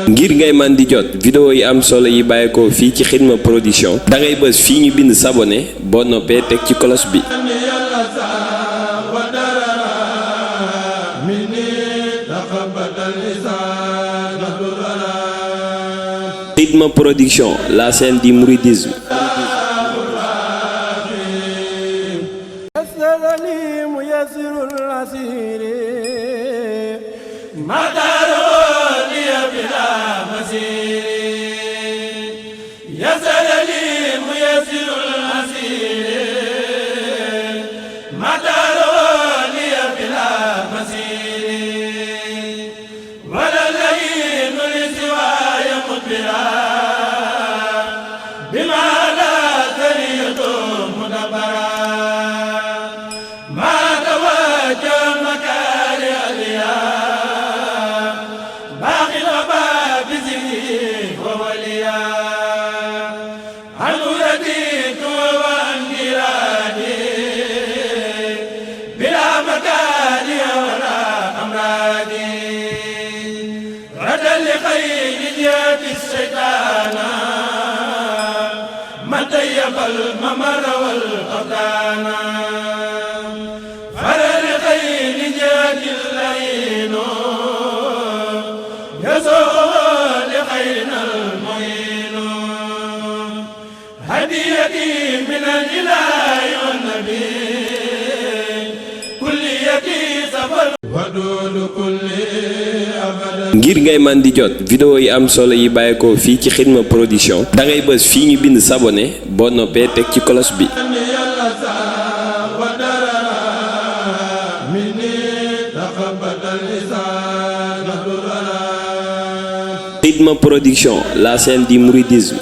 ngir ngay man di jot vidéo yi am solo yi bàyyeekoo fii ci Xidma Production da ngay bës fii ñu bind s'abonner boo noppee teg ci cloche bi. Xidma Production, la chaîne du mouridisme. الممر والأوطان فرر خير جاد الليل يسوع لخيرنا المعين هديتي من الإله والنبي كليتي سفر ودود كل ngir ngay man di jot vidéo yi am solo yi bàyyeekoo fii ci Xidma Production da ngay bës fii ñu bind s'abonner boo noppee teg ci cloche bi. Xidma Production, la chaîne du mouridisme.